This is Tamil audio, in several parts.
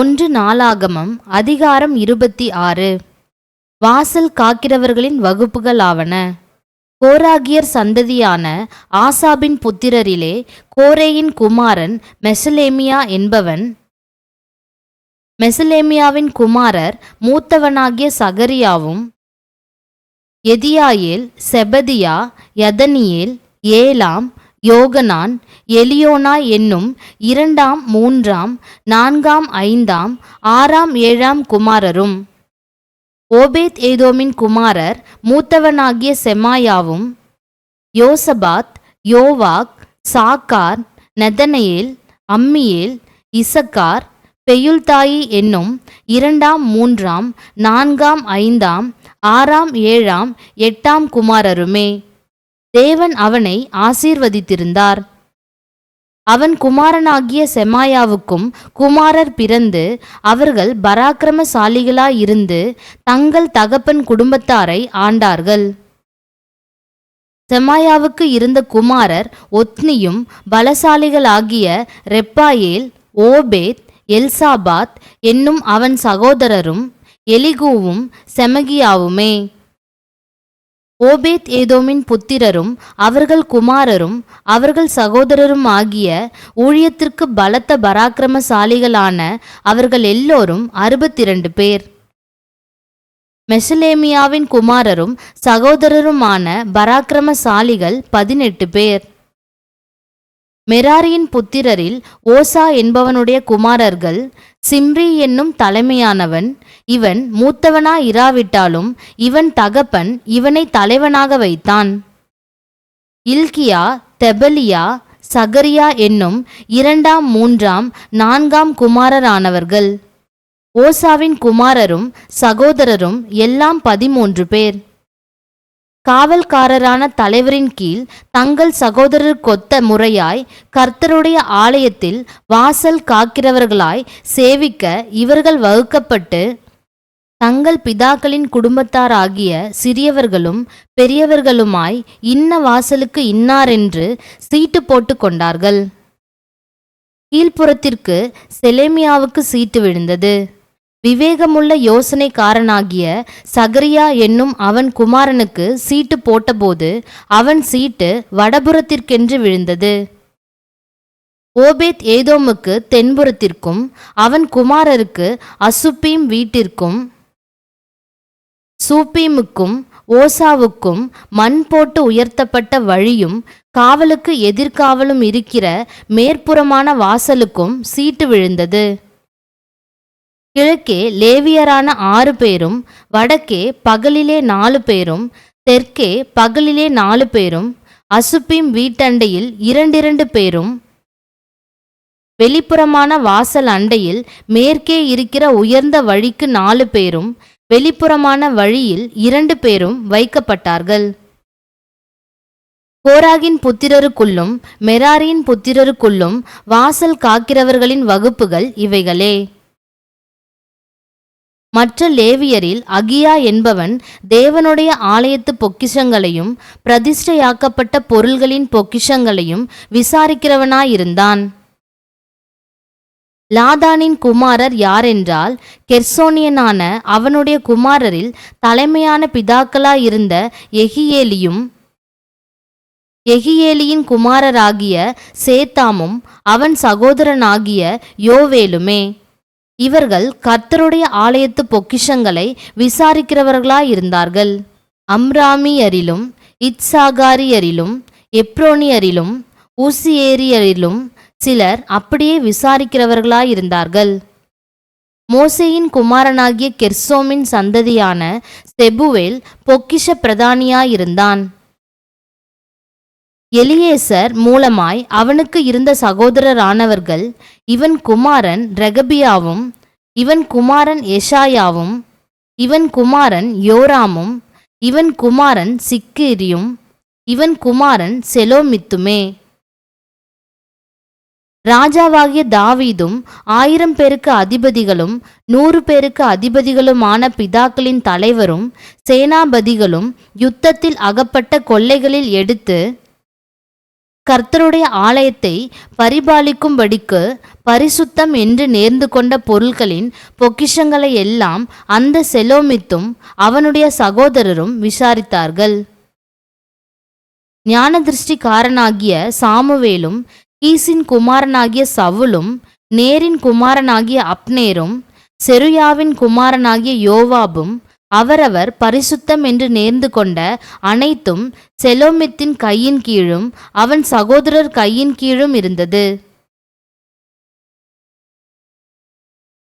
1 நாளாகமம் அதிகாரம் 26. வாசல் காக்கிறவர்களின் வகுப்புகள் ஆவன. கோராகியர் சந்ததியான ஆசாபின் புத்திரரிலே கோரேயின் குமாரன் மெசலேமியா என்பவன். மெசலேமியாவின் குமாரர் மூத்தவனாகிய சகரியாவும், எதியாயேல், செபதியா, யதனியேல், ஏலாம், யோகனான், எலியோனாய் என்னும் 2ஆம் 3ஆம் 4ஆம் 5ஆம் 6ஆம் 7ஆம் குமாரரும். ஓபேத் ஏதோமின் குமாரர் மூத்தவனாகிய செமாயாவும், யோசபாத், யோவாக், சாக்கார், நெதனெயேல், அம்மியேல், இசக்கார், பெயுள்தாயி என்னும் 2ஆம் 3ஆம் 4ஆம் 5ஆம் 6ஆம் 7ஆம் 8ஆம் குமாரருமே. தேவன் அவனை ஆசீர்வதித்திருந்தார். அவன் குமாரனாகிய செமாயாவுக்கும் குமாரர் பிறந்து அவர்கள் பராக்கிரமசாலிகளாயிருந்து தங்கள் தகப்பன் குடும்பத்தாரை ஆண்டார்கள். செமாயாவுக்கு இருந்த குமாரர் ஒத்னியும் பலசாலிகளாகிய ரெப்பாயேல், ஓபேத், எல்சாபாத் என்னும் அவன் சகோதரரும் எலிகூவும் செமகியாவுமே. ஓபேத் ஏதோமின் புத்திரரும் அவர்கள் குமாரரும் அவர்கள் சகோதரரும் ஆகிய ஊழியத்திற்கு பலத்த பராக்கிரமசாலிகளான அவர்கள் எல்லோரும் 62 பேர். மெசலேமியாவின் குமாரரும் சகோதரருமான பராக்கிரமசாலிகள் 18 பேர். மெராரியின் புத்திரரில் ஓசா என்பவனுடைய குமாரர்கள். சிம்ரி என்னும் தலைமையானவன். இவன் மூத்தவனாயிராவிட்டாலும் இவன் தகப்பன் இவனை தலைவனாக வைத்தான். இல்கியா, தெபலியா, சகரியா என்னும் 2ஆம் 3ஆம் 4ஆம் குமாரரானவர்கள். ஓசாவின் குமாரரும் சகோதரரும் எல்லாம் 13 பேர். காவல்காரரான தலைவரின் கீழ் தங்கள் சகோதரருக்கொத்த முறையாய் கர்த்தருடைய ஆலயத்தில் வாசல் காக்கிறவர்களாய் சேவிக்க இவர்கள் வகுக்கப்பட்டு தங்கள் பிதாக்களின் குடும்பத்தாராகிய சிறியவர்களும் பெரியவர்களுமாய் இன்ன வாசலுக்கு இன்னாரென்று சீட்டு போட்டு கொண்டார்கள். கீழ்ப்புறத்திற்கு செலேமியாவுக்கு சீட்டு விழுந்தது. விவேகமுள்ள யோசனைக்காரனாகிய சகரியா என்னும் அவன் குமாரனுக்கு சீட்டு போட்டபோது அவன் சீட்டு வடபுறத்திற்கென்று விழுந்தது. ஓபேத் ஏதோமுக்கு தென்புறத்திற்கும் அவன் குமாரருக்கு அசுப்பீம் வீட்டிற்கும் சூப்பீமுக்கும் ஓசாவுக்கும் மண் போட்டு உயர்த்தப்பட்ட வழியும் காவலுக்கு எதிர்காவலும் இருக்கிற மேற்புறமான வாசலுக்கும் சீட்டு விழுந்தது. கிழக்கே லேவியரான 6 பேரும், வடக்கே பகலிலே 4 பேரும், தெற்கே பகலிலே 4 பேரும், அசுப்பீம் வீட்டண்டையில் 2 பேரும், வெளிப்புறமான வாசல் அண்டையில் மேற்கே இருக்கிற உயர்ந்த வழிக்கு 4 பேரும், வெளிப்புறமான வழியில் 2 பேரும் வைக்கப்பட்டார்கள். கோராகின் புத்திரருக்குள்ளும் மெராரியின் புத்திரருக்குள்ளும் வாசல் காக்கிறவர்களின் வகுப்புகள் இவைகளே. மற்ற லேவியரில் அகியா என்பவன் தேவனுடைய ஆலயத்து பொக்கிஷங்களையும் பிரதிஷ்டையாக்கப்பட்ட பொருள்களின் பொக்கிஷங்களையும் விசாரிக்கிறவனாயிருந்தான். லாதானின் குமாரர் யாரென்றால், கெர்சோனியனான அவனுடைய குமாரரில் தலைமையான பிதாக்களாயிருந்த எகியேலியும், எகியேலியின் குமாரராகிய சேத்தாமும் அவன் சகோதரனாகிய யோவேலுமே. இவர்கள் கர்த்தருடைய ஆலயத்து பொக்கிஷங்களை விசாரிக்கிறவர்களாயிருந்தார்கள். அம்ராமியரிலும் இத்சாகாரியரிலும் எப்ரோனியரிலும் ஊசியேரியரிலும் சிலர் அப்படியே விசாரிக்கிறவர்களாயிருந்தார்கள். மோசேயின் குமாரனாகிய கெர்சோமின் சந்ததியான செபுவேல் பொக்கிஷ பிரதானியாயிருந்தான். எலியேசர் மூலமாய் அவனுக்கு இருந்த சகோதரரானவர்கள் இவன் குமாரன் ரெகபியாவும், இவன் குமாரன் எஷாயாவும், இவன் குமாரன் யோராமும், இவன் குமாரன் சிக்கிரியும், இவன் குமாரன் செலோமித்துமே. ராஜாவாகிய தாவீதும் 1000 பேருக்கு அதிபதிகளும் 100 பேருக்கு அதிபதிகளுமான பிதாக்களின் தலைவரும் சேனாபதிகளும் யுத்தத்தில் அகப்பட்ட கொள்ளைகளில் எடுத்து கர்த்தருடைய ஆலயத்தை பரிபாலிக்கும்படிக்கு பரிசுத்தம் என்று நேர்ந்து கொண்ட பொருட்களின் பொக்கிஷங்களை எல்லாம் அந்த செலோமித்தும் அவனுடைய சகோதரரும் விசாரித்தார்கள். ஞானதிருஷ்டிக்காரனாகிய சாமுவேலும் கீசின் குமாரனாகிய சவுலும் நேரின் குமாரனாகிய அப்னேரும் செருயாவின் குமாரனாகிய யோவாபும் அவரவர் பரிசுத்தம் என்று நேர்ந்து கொண்ட அனைத்தும் செலோமித்தின் கையின் கீழும் அவன் சகோதரர் கையின் கீழும் இருந்தது.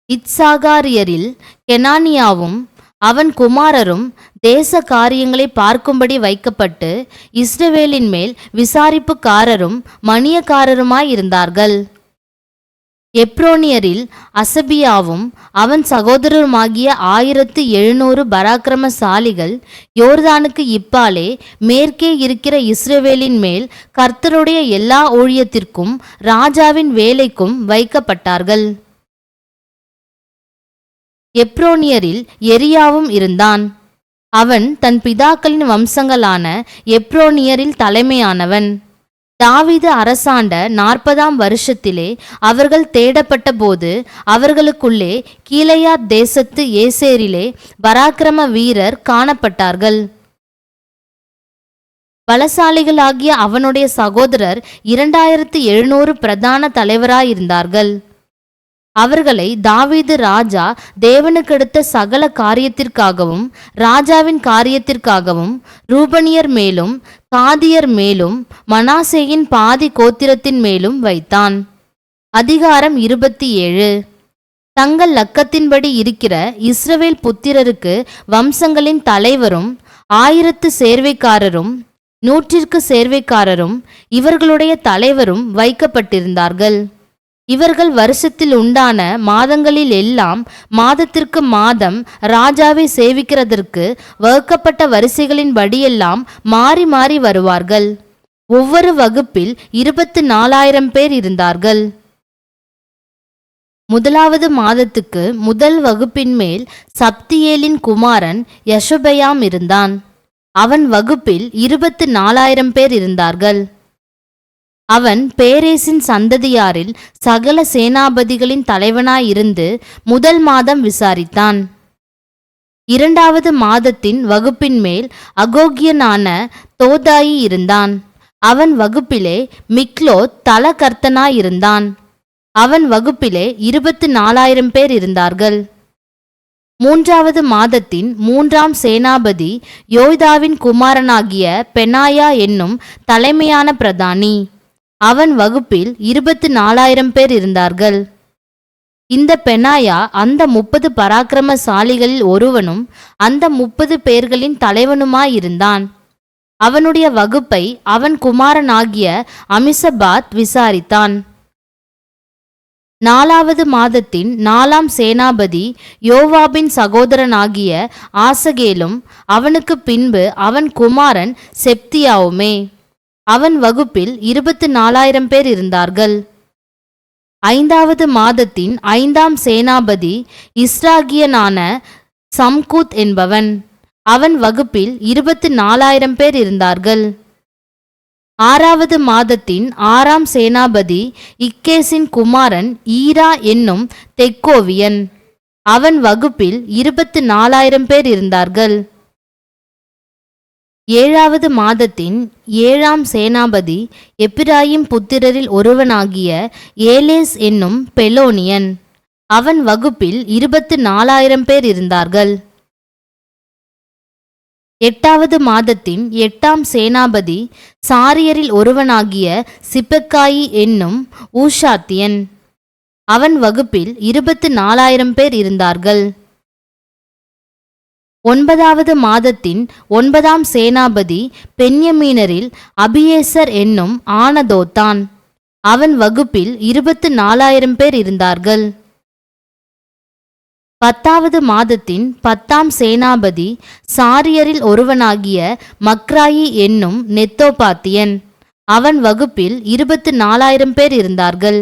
இத்சாகாரியரில் கெனானியாவும் அவன் குமாரரும் தேச காரியங்களை பார்க்கும்படி வைக்கப்பட்டு இஸ்ரவேலின் மேல் விசாரிப்புக்காரரும் மணியக்காரருமாயிருந்தார்கள். எப்ரோனியரில் அசபியாவும் அவன் சகோதரருமாகிய 1700 பராக்கிரமசாலிகள் யோர்தானுக்கு இப்பாலே மேற்கே இருக்கிற இஸ்ரவேலின் மேல் கர்த்தருடைய எல்லா ஊழியத்திற்கும் ராஜாவின் வேலைக்கும் வைக்கப்பட்டார்கள். எப்ரோனியரில் எரியாவும் இருந்தான். அவன் தன் பிதாக்களின் வம்சங்களான எப்ரோனியரில் தலைமையானவன். தாவீது அரசாண்ட 40ஆம் வருஷத்திலே அவர்கள் தேடப்பட்ட போது அவர்களுக்குள்ளே கீலேயாத் தேசத்து ஏசேரிலே பராக்கிரம வீரர் காணப்பட்டார்கள். பலசாலிகளாகிய அவனுடைய சகோதரர் 2700 பிரதான தலைவராயிருந்தார்கள். அவர்களை தாவீது ராஜா தேவனுக்கெடுத்த சகல காரியத்திற்காகவும் ராஜாவின் காரியத்திற்காகவும் ரூபனியர் மேலும் காதியர் மேலும் மனாசேயின் பாதி கோத்திரத்தின் மேலும் வைத்தான். அதிகாரம் 27. தங்கள் லக்கத்தின்படி இருக்கிற இஸ்ரவேல் புத்திரருக்கு வம்சங்களின் தலைவரும் 1000 சேர்வைக்காரரும் 100 சேர்வைக்காரரும் இவர்களுடைய தலைவரும் வைக்கப்பட்டிருந்தார்கள். இவர்கள் வருஷத்தில் உண்டான மாதங்களில் எல்லாம் மாதத்திற்கு மாதம் ராஜாவை சேவிக்கிறதற்கு வகுக்கப்பட்ட வரிசைகளின் படியெல்லாம் மாறி மாறி வருவார்கள். ஒவ்வொரு வகுப்பில் 24,000 பேர் இருந்தார்கள். முதலாவது மாதத்துக்கு முதல் வகுப்பின் மேல் சப்தியேலின் குமாரன் யஷொபெயாம் இருந்தான். அவன் வகுப்பில் 24,000 பேர் இருந்தார்கள். அவன் பேரேசின் சந்ததியாரில் சகல சேனாபதிகளின் தலைவனாயிருந்து முதல் மாதம் விசாரித்தான். இரண்டாவது மாதத்தின் வகுப்பின் மேல் அகோகியனான தோதாயி இருந்தான். அவன் வகுப்பிலே மிக்லோத் தலகர்த்தனாயிருந்தான். அவன் வகுப்பிலே 24,000 பேர் இருந்தார்கள். மூன்றாவது மாதத்தின் 3ஆம் சேனாபதி யோய்தாவின் குமாரனாகிய பெனாயா என்னும் தலைமையான பிரதானி. அவன் வகுப்பில் 24,000 பேர் இருந்தார்கள். இந்த பெனாயா அந்த 30 பராக்கிரமசாலிகளில் ஒருவனும் அந்த 30 பேர்களின் தலைவனுமாயிருந்தான். அவனுடைய வகுப்பை அவன் குமாரனாகிய அமிசபாத் விசாரித்தான். 4வது மாதத்தின் 4ஆம் சேனாபதி யோவாபின் சகோதரனாகிய ஆசகேலும் அவனுக்கு பின்பு அவன் குமாரன் செப்தியாவுமே. அவன் வகுப்பில் 24,000 பேர் இருந்தார்கள். 5வது மாதத்தின் 5ஆம் சேனாபதி இஸ்ராகியனான சம்கூத் என்பவன். அவன் வகுப்பில் 24,000 பேர் இருந்தார்கள். 6வது மாதத்தின் 6ஆம் சேனாபதி இக்கேசின் குமாரன் ஈரா என்னும் தெக்கோவியன். அவன் வகுப்பில் 24,000 பேர் இருந்தார்கள். 7வது மாதத்தின் 7ஆம் சேனாபதி எப்பிராயிம் புத்திரரில் ஒருவனாகிய ஏலேஸ் என்னும் பெலோனியன். அவன் வகுப்பில் 24,000 பேர் இருந்தார்கள். 8வது மாதத்தின் 8ஆம் சேனாபதி சாரியரில் ஒருவனாகிய சிப்பக்காயி என்னும் ஊஷாத்தியன். அவன் வகுப்பில் 24,000 பேர் இருந்தார்கள். 9வது மாதத்தின் 9ஆம் சேனாபதி பென்யமீனரில் அபியேசர் என்னும் ஆனதோத்தான். அவன் வகுப்பில் 24,000 பேர் இருந்தார்கள். 10வது மாதத்தின் 10ஆம் சேனாபதி சாரியரில் ஒருவனாகிய மக்ராயி என்னும் நெத்தோபாத்தியன். அவன் வகுப்பில் 24,000 பேர் இருந்தார்கள்.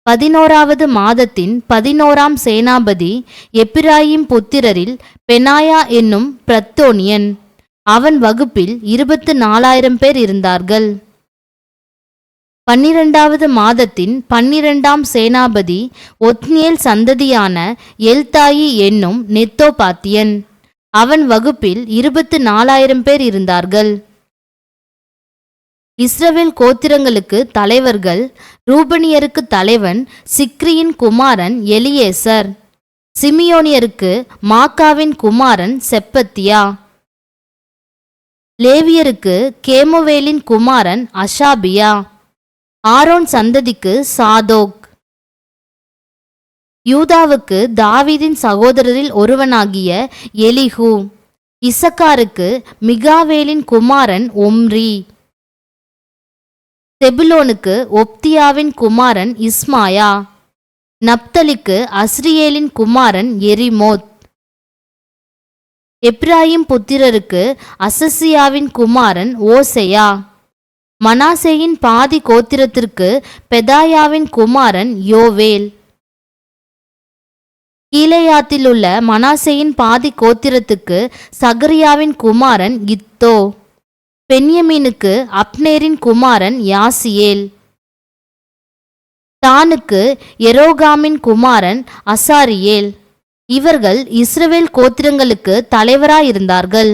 11வது மாதத்தின் 11ஆம் சேனாபதி எப்பிராயிம் புத்திரரில் பெனாயா என்னும் பிரத்தோனியன். அவன் வகுப்பில் 24,000 பேர் இருந்தார்கள். 12வது மாதத்தின் 12ஆம் சேனாபதி ஒத்னியேல் சந்ததியான எல்தாயி என்னும் நெத்தோபாத்தியன். அவன் வகுப்பில் 24,000 பேர் இருந்தார்கள். இஸ்ரவேல் கோத்திரங்களுக்கு தலைவர்கள். ரூபனியருக்கு தலைவன் சிக்ரியின் குமாரன் எலியேசர். சிமியோனியருக்கு மாக்காவின் குமாரன் செப்பத்தியா. லேவியருக்கு கேமுவேலின் குமாரன் அஷாபியா. ஆரோன் சந்ததிக்கு சாதோக். யூதாவுக்கு தாவீதின் சகோதரரில் ஒருவனாகிய எலிஹூ. இசக்காருக்கு மிகாவேலின் குமாரன் ஒம்ரி. செபுலோனுக்கு ஒப்தியாவின் குமாரன் இஸ்மாயா. நப்தலிக்கு அஸ்ரியேலின் குமாரன் எரிமோத். எப்ராயிம் புத்திரருக்கு அசசியாவின் குமாரன் ஓசெயா. மனாசேயின் பாதி கோத்திரத்திற்கு பெதாயாவின் குமாரன் யோவேல். கீலேயாத்திலுள்ள மனாசேயின் பாதி கோத்திரத்துக்கு சகரியாவின் குமாரன் இத்தோ. பென்யமீனுக்கு அப்னேரின் குமாரன் யாசியேல். தானுக்கு எரோகாமின் குமாரன் அசாரியேல். இவர்கள் இஸ்ரவேல் கோத்திரங்களுக்கு தலைவராயிருந்தார்கள்.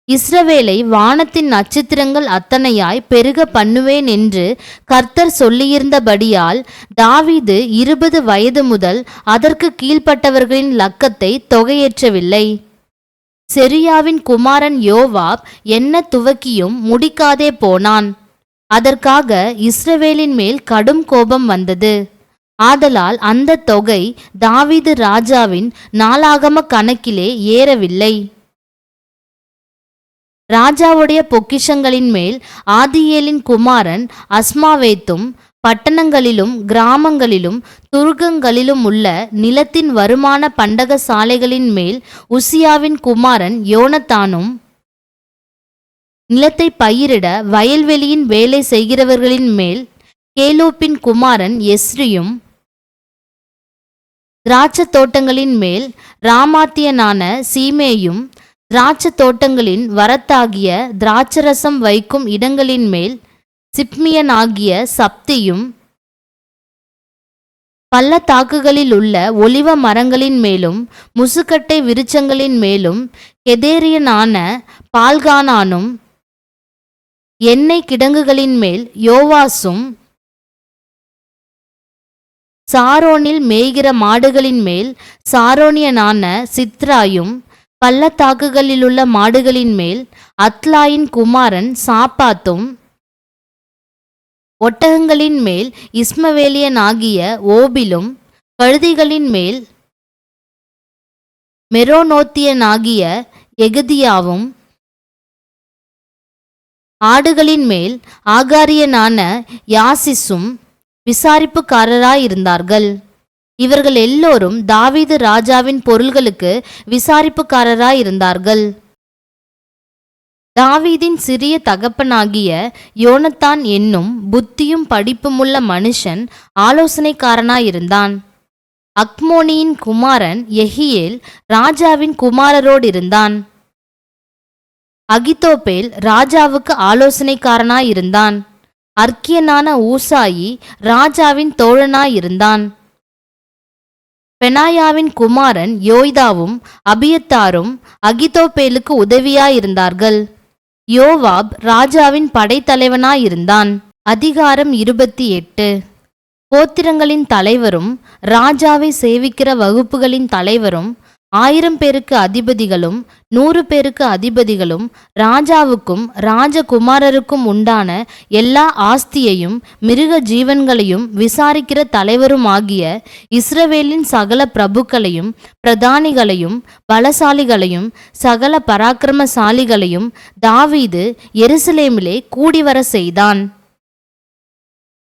இஸ்ரவேலை வானத்தின் நட்சத்திரங்கள் அத்தனையாய் பெருக பண்ணுவேன் என்று கர்த்தர் சொல்லியிருந்தபடியால் தாவீது 20 வயது முதல் அதற்கு கீழ்ப்பட்டவர்களின் லக்கத்தை தொகையேற்றவில்லை. செரியாவின் குமாரன் யோவாப் என்ன துவக்கியும் முடிக்காதே போனான். அதற்காக இஸ்ரவேலின் மேல் கடும் கோபம் வந்தது. ஆதலால் அந்த தொகை தாவீது ராஜாவின் நாளாகம கணக்கிலே ஏறவில்லை. ராஜாவுடைய பொக்கிஷங்களின் மேல் ஆதியேலின் குமாரன் அஸ்மாவேத்தும் பட்டணங்களிலும் கிராமங்களிலும் துர்கங்களிலும் உள்ள நிலத்தின் வருமான பண்டக சாலைகளின் மேல் உசியாவின் குமாரன் யோனத்தானும் நிலத்தை பயிரிட வயல்வெளியின் வேலை செய்கிறவர்களின் மேல் கேலூப்பின் குமாரன் எஸ்ரியும் திராட்சத் தோட்டங்களின் மேல் ராமாத்தியனான சீமேயும் திராட்சத் தோட்டங்களின் வரத்தாகிய திராட்சரசம் வைக்கும் இடங்களின் மேல் சிப்மியனாகிய சப்தியும் பள்ளத்தாக்குகளில் உள்ள ஒலிவ மரங்களின் மேலும் முசுக்கட்டை விருட்சங்களின் மேலும் கெதேரியனான பால்கானானும் எண்ணெய் கிடங்குகளின் மேல் யோவாசும் சாரோனில் மேய்கிற மாடுகளின் மேல் சாரோனியனான சித்ராயும் பள்ளத்தாக்குகளிலுள்ள மாடுகளின் மேல் அத்லாயின் குமாரன் சாப்பாத்தும் ஒட்டகங்களின் மேல் இஸ்மவேலியனாகிய ஓபிலும் கழுதைகளின் மேல் மெரோனோத்தியனாகிய எகதியாவும் ஆடுகளின் மேல் ஆகாரியனான யாசிசும் விசாரிப்புக்காரராயிருந்தார்கள். இவர்கள் எல்லோரும் தாவீது ராஜாவின் பொருள்களுக்கு விசாரிப்புக்காரராயிருந்தார்கள். தாவீதின் சிறிய தகப்பனாகிய யோனத்தான் என்னும் புத்தியும் படிப்புமுள்ள மனுஷன் ஆலோசனைக்காரனாயிருந்தான். அக்மோனியின் குமாரன் யெகியேல் ராஜாவின் குமாரரோடிருந்தான். அகித்தோப்பேல் ராஜாவுக்கு ஆலோசனைக்காரனாயிருந்தான். அர்க்கியனான ஊசாயி ராஜாவின் தோழனாயிருந்தான். பெனாயாவின் குமாரன் யோய்தாவும் அபியத்தாரும் அகித்தோப்பேலுக்கு உதவியாயிருந்தார்கள். யோவாப் ராஜாவின் படைத்தலைவனாயிருந்தான். அதிகாரம் 28. கோத்திரங்களின் தலைவரும் ராஜாவை சேவிக்கிற வகுப்புகளின் தலைவரும் 1000 பேருக்கு அதிபதிகளும் 100 பேருக்கு அதிபதிகளும் ராஜாவுக்கும் ராஜகுமாரருக்கும் உண்டான எல்லா ஆஸ்தியையும் மிருக ஜீவன்களையும் விசாரிக்கிற தலைவருமாகிய இஸ்ரவேலின் சகல பிரபுக்களையும் பிரதானிகளையும் பலசாலிகளையும் சகல பராக்கிரமசாலிகளையும் தாவீது எருசலேமிலே கூடிவர செய்தான்.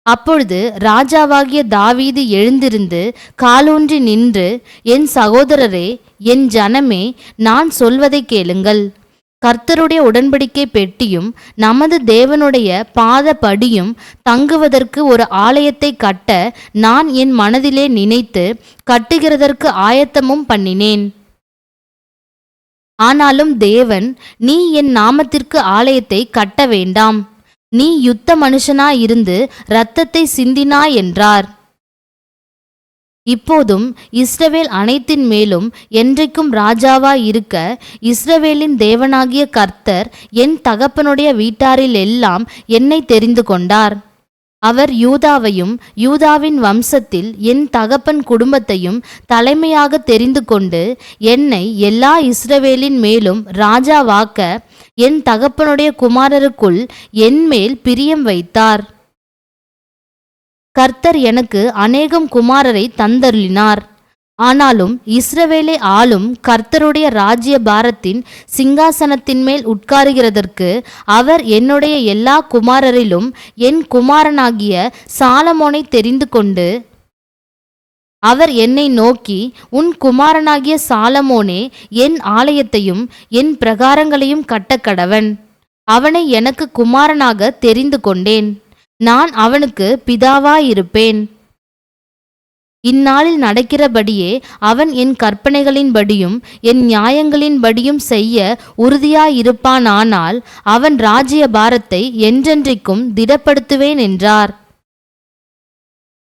அப்பொழுது ராஜாவாகிய தாவீது எழுந்திருந்து காலூன்றி நின்று, என் சகோதரரே, என் ஜனமே, நான் சொல்வதை கேளுங்கள். கர்த்தருடைய உடன்படிக்கை பெட்டியும் நமது தேவனுடைய பாதப்படியும் தங்குவதற்கு ஒரு ஆலயத்தை கட்ட நான் என் மனதிலே நினைத்து கட்டுகிறதற்கு ஆயத்தமும் பண்ணினேன். ஆனாலும் தேவன், நீ என் நாமத்திற்கு ஆலயத்தை கட்ட வேண்டாம், நீ யுத்த மனுஷனாயிருந்து இரத்தத்தை சிந்தினாய் என்றார். இப்போதும் இஸ்ரவேல் அனைத்தின் மேலும் என்றைக்கும் ராஜாவாய் இருக்க இஸ்ரவேலின் தேவனாகிய கர்த்தர் என் தகப்பனுடைய வீட்டாரில் எல்லாம் என்னை தெரிந்து கொண்டார். அவர் யூதாவையும் யூதாவின் வம்சத்தில் என் தகப்பன் குடும்பத்தையும் தலைமையாக தெரிந்து கொண்டு என்னை எல்லா இஸ்ரவேலின் மேலும் ராஜாவாக்க என் தகப்பனுடைய குமாரருக்குள் என்மேல் பிரியம் வைத்தார். கர்த்தர் எனக்கு அநேகம் குமாரரை தந்தருளினார். ஆனாலும் இஸ்ரவேலை ஆளும் கர்த்தருடைய ராஜ்ய பாரத்தின் சிங்காசனத்தின் மேல் உட்காருகிறதற்கு அவர் என்னுடைய எல்லா குமாரரிலும் என் குமாரனாகிய சாலமோனை தெரிந்து கொண்டு அவர் என்னை நோக்கி, உன் குமாரனாகிய சாலமோனே என் ஆலயத்தையும் என் பிரகாரங்களையும் கட்டக்கடவன். அவனை எனக்கு குமாரனாக தெரிந்து கொண்டேன். நான் அவனுக்கு பிதாவாயிருப்பேன். இந்நாளில் நடக்கிறபடியே அவன் என் கற்பனைகளின்படியும் என் நியாயங்களின்படியும் செய்ய உறுதியாயிருப்பானானால் அவன் ராஜ்ய பாரத்தை என்றென்றைக்கும் திடப்படுத்துவேன் என்றார்.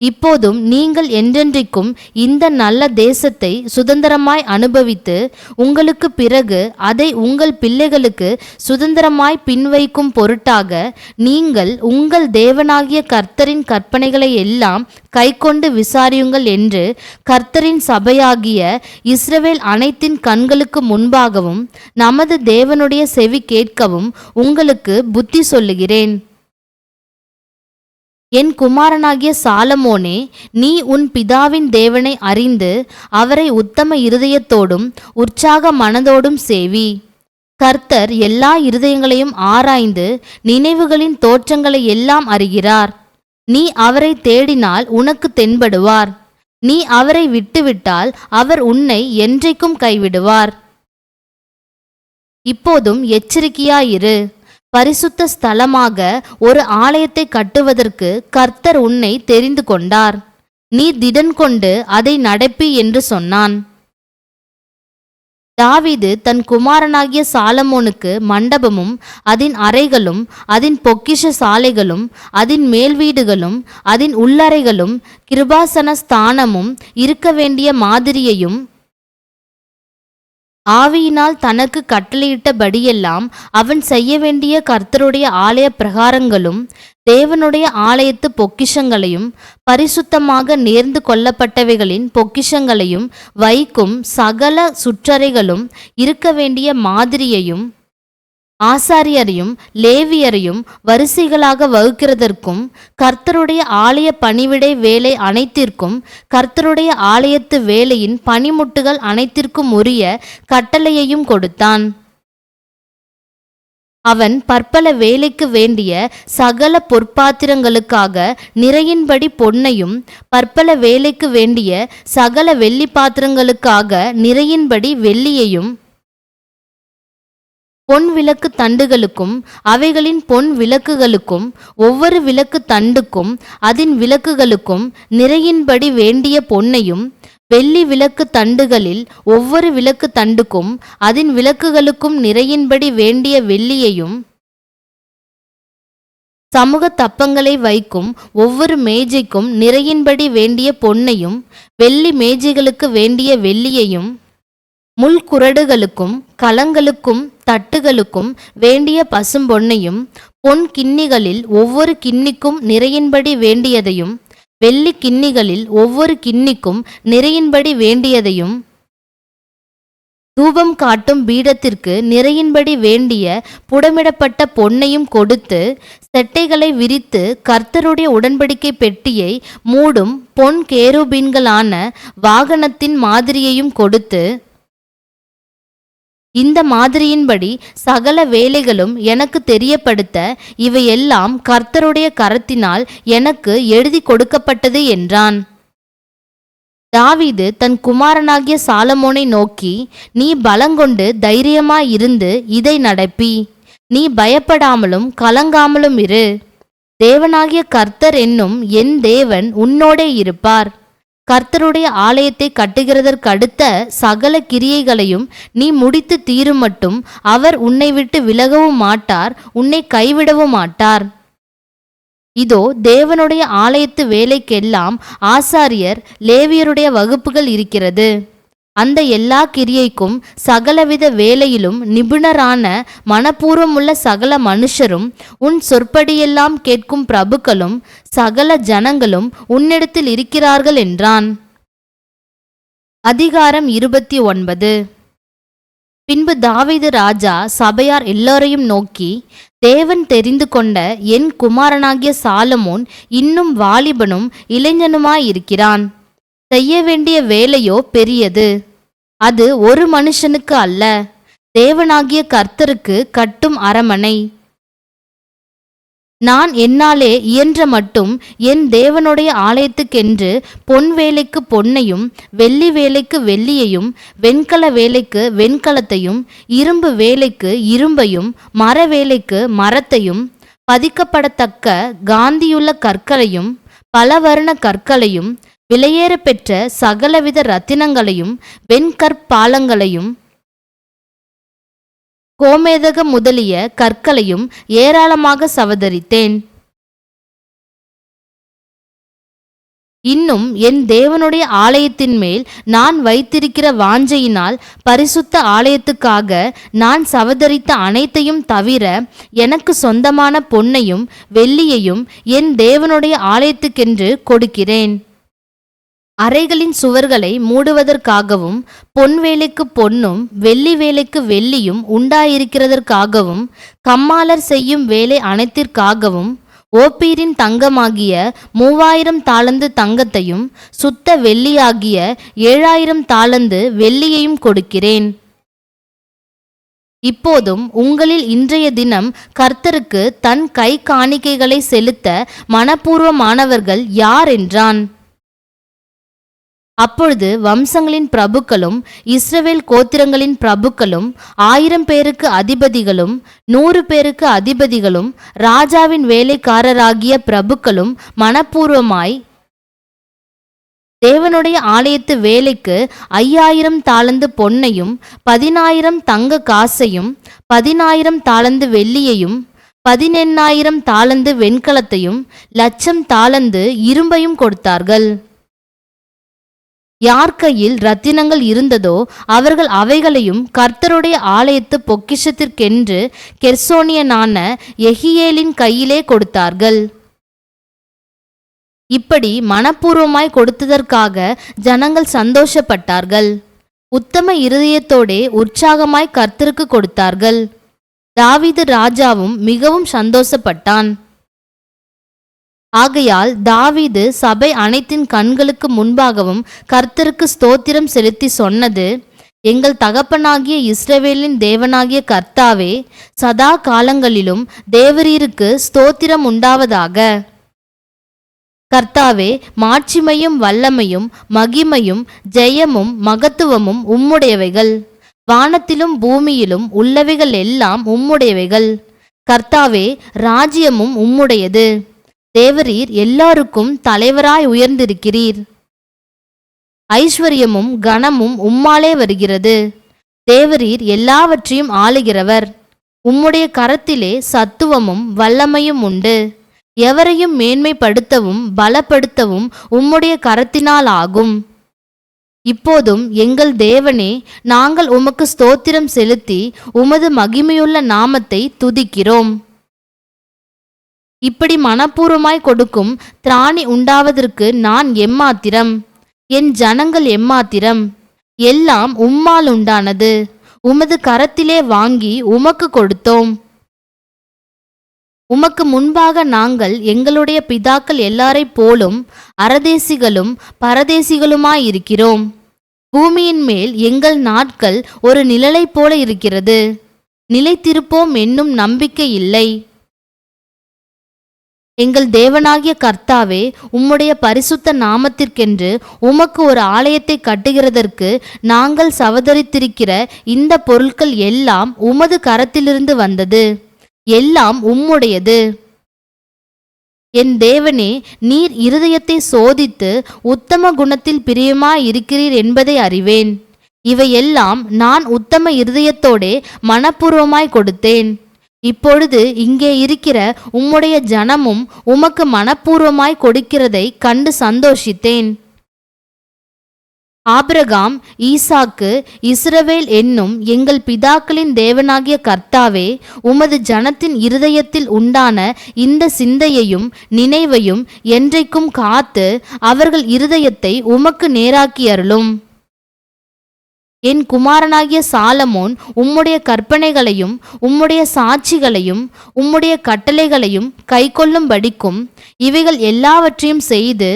இப்போதும் நீங்கள் என்றென்றைக்கும் இந்த நல்ல தேசத்தை சுதந்திரமாய் அனுபவித்து உங்களுக்கு பிறகு அதை உங்கள் பிள்ளைகளுக்கு சுதந்திரமாய் பின்வைக்கும் பொருட்டாக நீங்கள் உங்கள் தேவனாகிய கர்த்தரின் கற்பனைகளை எல்லாம் கைக்கொண்டு விசாரியுங்கள் என்று கர்த்தரின் சபையாகிய இஸ்ரவேல் அனைத்தின் கண்களுக்கு முன்பாகவும் நமது தேவனுடைய செவி கேட்கவும் உங்களுக்கு புத்தி சொல்லுகிறேன். என் குமாரனாகிய சாலமோனே, நீ உன் பிதாவின் தேவனை அறிந்து அவரை உத்தம இருதயத்தோடும் உற்சாக மனதோடும் சேவி. கர்த்தர் எல்லா இருதயங்களையும் ஆராய்ந்து நினைவுகளின் தோற்றங்களை எல்லாம் அறிகிறார். நீ அவரை தேடினால் உனக்கு தென்படுவார். நீ அவரை விட்டுவிட்டால் அவர் உன்னை என்றைக்கும் கைவிடுவார். இப்போதும் எச்சரிக்கையாயிரு. பரிசுத்த ஸ்தலமாக ஒரு ஆலயத்தை கட்டுவதற்கு கர்த்தர் உன்னை தெரிந்து கொண்டார். நீ திடன் கொண்டு அதை நடப்பி என்று சொன்னான். தாவீது தன் குமாரனாகிய சாலமோனுக்கு மண்டபமும் அதின் அறைகளும் அதின் பொக்கிஷ சாலைகளும் அதின் மேல் வீடுகளும் அதின் உள்ளறைகளும் கிருபாசன ஸ்தானமும் இருக்க வேண்டிய மாதிரியையும் ஆவியினால் தனக்கு கட்டளையிட்டபடியெல்லாம் அவன் செய்ய வேண்டிய கர்த்தருடைய ஆலய பிரகாரங்களும் தேவனுடைய ஆலயத்து பொக்கிஷங்களையும் பரிசுத்தமாக நேர்ந்து கொள்ளப்பட்டவைகளின் பொக்கிஷங்களையும் வைக்கும் சகல சுற்றறைகளும் இருக்க வேண்டிய மாதிரியையும் ஆசாரியரையும் லேவியரையும் வரிசைகளாக வகுக்கிறதற்கும் கர்த்தருடைய ஆலய பணிவிடை வேலை அனைத்திற்கும் கர்த்தருடைய ஆலயத்து வேலையின் பணிமுட்டுகள் அனைத்திற்கும் உரிய கட்டளையையும் கொடுத்தான். அவன் பற்பல வேலைக்கு வேண்டிய சகல பொற்பாத்திரங்களுக்காக நிறையின்படி பொன்னையும் பற்பல வேலைக்கு வேண்டிய சகல வெள்ளி பாத்திரங்களுக்காக நிறையின்படி வெள்ளியையும் பொன் விளக்கு தண்டுகளுக்கும் அவைகளின் பொன் விளக்குகளுக்கும் ஒவ்வொரு விளக்கு தண்டுக்கும் அதின் விளக்குகளுக்கும் நிறையின்படி வேண்டிய பொன்னையும் வெள்ளி விளக்கு தண்டுகளில் ஒவ்வொரு விளக்கு தண்டுக்கும் அதின் விளக்குகளுக்கும் நிறையின்படி வேண்டிய வெள்ளியையும் சமூக தப்பங்களை வைக்கும் ஒவ்வொரு மேஜைக்கும் நிறையின்படி வேண்டிய பொன்னையும் வெள்ளி மேஜைகளுக்கு வேண்டிய வெள்ளியையும் முள்குறடுகளுக்கும் கலங்களுக்கும் தட்டுகளுக்கும் வேண்டிய பசும்பொன்னையும் பொன் கிண்ணிகளில் ஒவ்வொரு கிண்ணிக்கும் நிறையின்படி வேண்டியதையும் வெள்ளி கிண்ணிகளில் ஒவ்வொரு கிண்ணிக்கும் நிறையின்படி வேண்டியதையும் தூபம் காட்டும் பீடத்திற்கு நிறையின்படி வேண்டிய புடமிடப்பட்ட பொன்னையும் கொடுத்து செட்டைகளை விரித்து கர்த்தருடைய உடன்படிக்கை பெட்டியை மூடும் பொன் கேருபீன்களான வாகனத்தின் மாதிரியையும் கொடுத்து, இந்த மாதிரியின்படி சகல வேலைகளும் எனக்கு தெரியப்படுத்த இவையெல்லாம் கர்த்தருடைய கரத்தினால் எனக்கு எழுதி கொடுக்கப்பட்டது என்றான். தாவீது தன் குமாரனாகிய சாலமோனை நோக்கி, நீ பலங்கொண்டு தைரியமாயிருந்து இதை நடப்பி. நீ பயப்படாமலும் கலங்காமலும் இரு. தேவனாகிய கர்த்தர் என்னும் என் தேவன் உன்னோடே இருப்பார். கர்த்தருடைய ஆலயத்தை கட்டுகிறதற்கடுத்த சகல கிரியைகளையும் நீ முடித்து தீரும் மட்டும் அவர் உன்னை விட்டு விலகவும் மாட்டார், உன்னை கைவிடவும் மாட்டார். இதோ தேவனுடைய ஆலயத்து வேலைக்கெல்லாம் ஆசாரியர் லேவியருடைய வகுப்புகள் இருக்கிறது. அந்த எல்லா கிரியைக்கும் சகலவித வேலையிலும் நிபுணரான மனப்பூர்வமுள்ள சகல மனுஷரும் உன் சொற்படியெல்லாம் கேட்கும் பிரபுக்களும் சகல ஜனங்களும் உன்னிடத்தில் இருக்கிறார்கள் என்றான். அதிகாரம் 29. பின்பு தாவீது ராஜா சபையார் எல்லோரையும் நோக்கி, தேவன் தெரிந்து கொண்ட என் குமாரனாகிய சாலமோன் இன்னும் வாலிபனும் இளைஞனுமாயிருக்கிறான். செய்ய வேண்டிய வேலையோ பெரியது. அது ஒரு மனுஷனுக்கு அல்ல, தேவனாகிய கர்த்தருக்கு கட்டும் அரமனை. நான் என்னாலே இயன்ற மட்டும் என் தேவனுடைய ஆலயத்துக்கென்று பொன் வேலைக்கு பொன்னையும் வெள்ளி வேலைக்கு வெள்ளியையும் வெண்கல வேலைக்கு வெண்கலத்தையும் இரும்பு வேலைக்கு இரும்பையும் மர வேலைக்கு மரத்தையும் பதிக்கப்படத்தக்க காந்தியுள்ள கற்களையும் பலவர்ண கற்களையும் விலையேற பெற்ற சகலவித இரத்தினங்களையும் வெண்கற்பாலங்களையும் கோமேதக முதலிய கற்களையும் ஏராளமாக சவதரித்தேன். இன்னும் என் தேவனுடைய ஆலயத்தின் மேல் நான் வைத்திருக்கிற வாஞ்சையினால் பரிசுத்த ஆலயத்துக்காக நான் சவதரித்த அனைத்தையும் தவிர எனக்கு சொந்தமான பொன்னையும் வெள்ளியையும் என் தேவனுடைய ஆலயத்துக்கென்று கொடுக்கிறேன். அறைகளின் சுவர்களை மூடுவதற்காகவும் பொன் வேலைக்கு பொன்னும் வெள்ளி வேலைக்கு வெள்ளியும் உண்டாயிருக்கிறதற்காகவும் கம்மாளர் செய்யும் வேலை அனைத்திற்காகவும் ஓப்பீரின் தங்கமாகிய 3000 தாலந்து தங்கத்தையும் சுத்த வெள்ளியாகிய 7000 தாலந்து வெள்ளியையும் கொடுக்கிறேன். இப்போதும் உங்களில் இன்றைய தினம் கர்த்தருக்கு தன் கை காணிக்கைகளை செலுத்த மனப்பூர்வமானவர்கள் யார் என்றான். அப்பொழுது வம்சங்களின் பிரபுக்களும் இஸ்ரவேல் கோத்திரங்களின் பிரபுக்களும் 1000 பேருக்கு அதிபதிகளும் 100 பேருக்கு அதிபதிகளும் ராஜாவின் வேலைக்காரராகிய பிரபுக்களும் மனப்பூர்வமாய் தேவனுடைய ஆலயத்து வேலைக்கு 5000 தாலந்து பொன்னையும் 10000 தங்க காசையும் 10000 தாலந்து வெள்ளியையும் 18000 தாலந்து வெண்கலத்தையும் 1,00,000 தாலந்து இரும்பையும் கொடுத்தார்கள். யார் கையில் இரத்தினங்கள் இருந்ததோ அவர்கள் அவைகளையும் கர்த்தருடைய ஆலயத்து பொக்கிஷத்திற்கென்று கெர்சோனியனான எகியேலின் கையிலே கொடுத்தார்கள். இப்படி மனப்பூர்வமாய் கொடுத்ததற்காக ஜனங்கள் சந்தோஷப்பட்டார்கள். உத்தம இருதயத்தோடே உற்சாகமாய் கர்த்தருக்கு கொடுத்தார்கள். தாவீது ராஜாவும் மிகவும் சந்தோஷப்பட்டான். ஆகையால் தாவீது சபை அனைத்தின் கண்களுக்கு முன்பாகவும் கர்த்தருக்கு ஸ்தோத்திரம் செலுத்தி சொன்னது, எங்கள் தகப்பனாகிய இஸ்ரவேலின் தேவனாகிய கர்த்தாவே, சதா காலங்களிலும் தேவரீருக்கு ஸ்தோத்திரம் உண்டாவதாக. கர்த்தாவே, மாட்சிமையும் வல்லமையும் மகிமையும் ஜெயமும் மகத்துவமும் உம்முடையவைகள். வானத்திலும் பூமியிலும் உள்ளவைகள் எல்லாம் உம்முடையவைகள். கர்த்தாவே, ராஜ்யமும் உம்முடையது. தேவரீர் எல்லாருக்கும் தலைவராய் உயர்ந்திருக்கிறீர். ஐஸ்வர்யமும் கனமும் உம்மாலே வருகிறது. தேவரீர் எல்லாவற்றையும் ஆளுகிறவர். உம்முடைய கரத்திலே சத்துவமும் வல்லமையும் உண்டு. எவரையும் மேன்மைப்படுத்தவும் பலப்படுத்தவும் உம்முடைய கரத்தினால் ஆகும். இப்போதும் எங்கள் தேவனே, நாங்கள் உமக்கு ஸ்தோத்திரம் செலுத்தி உமது மகிமையுள்ள நாமத்தை துதிக்கிறோம். இப்படி மனப்பூர்வமாய் கொடுக்கும் திராணி உண்டாவதற்கு நான் எம்மாத்திரம், என் ஜனங்கள் எம்மாத்திரம்? எல்லாம் உம்மால் உண்டானது. உமது கரத்திலே வாங்கி உமக்கு கொடுத்தோம். உமக்கு முன்பாக நாங்கள் எங்களுடைய பிதாக்கள் எல்லாரைப் போலும் அரதேசிகளும் பரதேசிகளுமாயிருக்கிறோம். பூமியின் மேல் எங்கள் நாட்கள் ஒரு நிழலைப் போல இருக்கிறது. நிலைத்திருப்போம் என்னும் நம்பிக்கை இல்லை. எங்கள் தேவனாகிய கர்த்தாவே, உம்முடைய பரிசுத்த நாமத்திற்கென்று உமக்கு ஒரு ஆலயத்தை கட்டுகிறதற்கு நாங்கள் சவதரித்திருக்கிற இந்த பொருட்கள் எல்லாம் உமது கரத்திலிருந்து வந்தது. எல்லாம் உம்முடையது. என் தேவனே, நீர் இருதயத்தை சோதித்து உத்தம குணத்தில் பிரியமாயிருக்கிறீர் என்பதை அறிவேன். இவையெல்லாம் நான் உத்தம இருதயத்தோடே மனப்பூர்வமாய் கொடுத்தேன். இப்பொழுது இங்கே இருக்கிற உம்முடைய ஜனமும் உமக்கு மனப்பூர்வமாய் கொடுக்கிறதை கண்டு சந்தோஷித்தேன். ஆபிரகாம், ஈசாக்கு, இஸ்ரவேல் என்னும் எங்கள் பிதாக்களின் தேவனாகிய கர்த்தாவே, உமது ஜனத்தின் இருதயத்தில் உண்டான இந்த சிந்தையையும் நினைவையும் என்றைக்கும் காத்து அவர்கள் இருதயத்தை உமக்கு நேராக்கி அருளும். என் குமாரனாகிய சாலமோன் உம்முடைய கற்பனைகளையும் உம்முடைய சாட்சிகளையும் உம்முடைய கட்டளைகளையும் கைக்கொள்ளும்படிக்கும் இவைகள் எல்லாவற்றையும் செய்து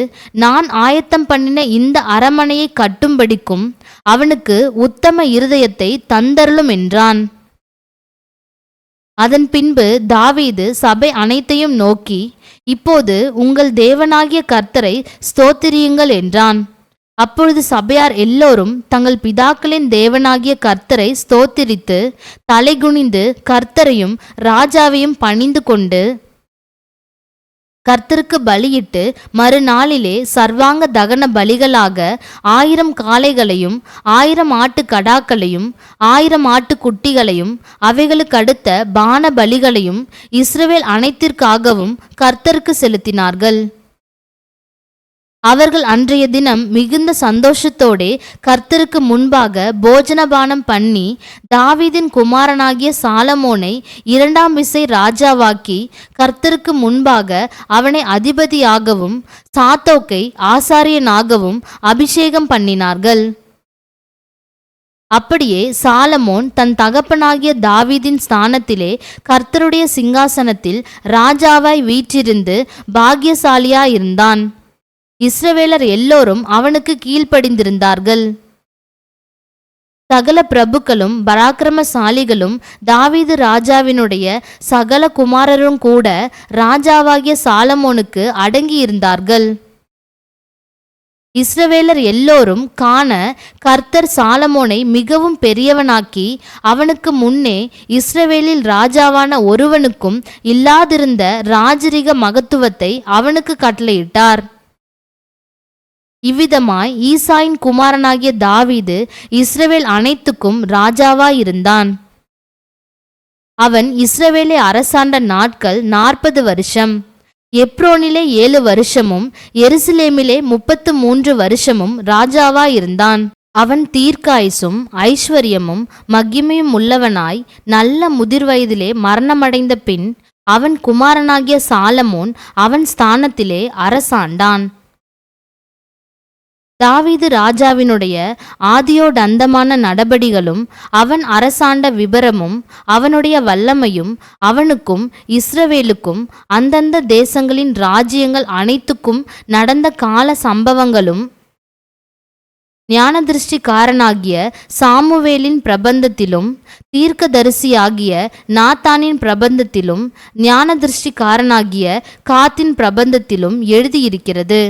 நான் ஆயத்தம் பண்ணின இந்த அரமனையை கட்டும்படிக்கும் அவனுக்கு உத்தம இருதயத்தை தந்தருளும் என்றான். அதன் பின்பு தாவீது சபை அனைத்தையும் நோக்கி, இப்போது உங்கள் தேவனாகிய கர்த்தரை ஸ்தோத்திரியுங்கள் என்றான். அப்பொழுது சபையார் எல்லோரும் தங்கள் பிதாக்களின் தேவனாகிய கர்த்தரை ஸ்தோத்திரித்து தலைகுனிந்து கர்த்தரையும் ராஜாவையும் பணிந்து கொண்டு கர்த்தருக்கு பலியிட்டு மறுநாளிலே சர்வாங்க தகன பலிகளாக 1000 காளைகளையும் 1000 ஆட்டு கடாக்களையும் 1000 ஆட்டு குட்டிகளையும் அவைகளுக்கு அடுத்த பான பலிகளையும் இஸ்ரவேல் அனைத்திற்காகவும் கர்த்தருக்கு செலுத்தினார்கள். அவர்கள் அன்றைய தினம் மிகுந்த சந்தோஷத்தோடே கர்த்தருக்கு முன்பாக போஜனபானம் பண்ணி தாவீதின் குமாரனாகிய சாலமோனை 2ஆம் விசை ராஜாவாக்கி கர்த்தருக்கு முன்பாக அவனை அதிபதியாகவும் சாத்தோக்கை ஆசாரியனாகவும் அபிஷேகம் பண்ணினார்கள். அப்படியே சாலமோன் தன் தகப்பனாகிய தாவீதின் ஸ்தானத்திலே கர்த்தருடைய சிங்காசனத்தில் ராஜாவாய் வீற்றிருந்து பாக்கியசாலியாயிருந்தான். இஸ்ரவேலர் எல்லோரும் அவனுக்கு கீழ்ப்படிந்திருந்தார்கள். சகல பிரபுக்களும் பராக்கிரமசாலிகளும் தாவீது ராஜாவினுடைய சகல குமாரரும் கூட ராஜாவாகிய சாலமோனுக்கு அடங்கியிருந்தார்கள். இஸ்ரவேலர் எல்லோரும் காண கர்த்தர் சாலமோனை மிகவும் பெரியவனாக்கி அவனுக்கு முன்னே இஸ்ரவேலில் ராஜாவான ஒருவனுக்கும் இல்லாதிருந்த ராஜரிக மகத்துவத்தை அவனுக்கு கட்டளையிட்டார். இவ்விதமாய் ஈசாயின் குமாரனாகிய தாவீது இஸ்ரவேல் அனைத்துக்கும் ராஜாவாயிருந்தான். அவன் இஸ்ரவேலை அரசாண்ட நாட்கள் 40 வருஷம். எப்ரோனிலே 7 வருஷமும் எருசலேமிலே 33 வருஷமும் ராஜாவாயிருந்தான். அவன் தீர்க்காயுசும் ஐஸ்வர்யமும் மகிமையும் உள்ளவனாய் நல்ல முதிர்வயதிலே மரணமடைந்த பின் அவன் குமாரனாகிய சாலமோன் அவன் ஸ்தானத்திலே அரசாண்டான். தாவீது ராஜாவினுடைய ஆதியோடந்தமான நடபடிகளும் அவன் அரசாண்ட விபரமும் அவனுடைய வல்லமையும் அவனுக்கும் இஸ்ரவேலுக்கும் அந்தந்த தேசங்களின் ராஜ்யங்கள் அனைத்துக்கும் நடந்த கால சம்பவங்களும் ஞானதிருஷ்டிக்காரனாகிய சாமுவேலின் பிரபந்தத்திலும் தீர்க்கதரிசியாகிய நாத்தானின் பிரபந்தத்திலும் ஞானதிருஷ்டிக்காரனாகிய காத்தின் பிரபந்தத்திலும் எழுதியிருக்கிறது.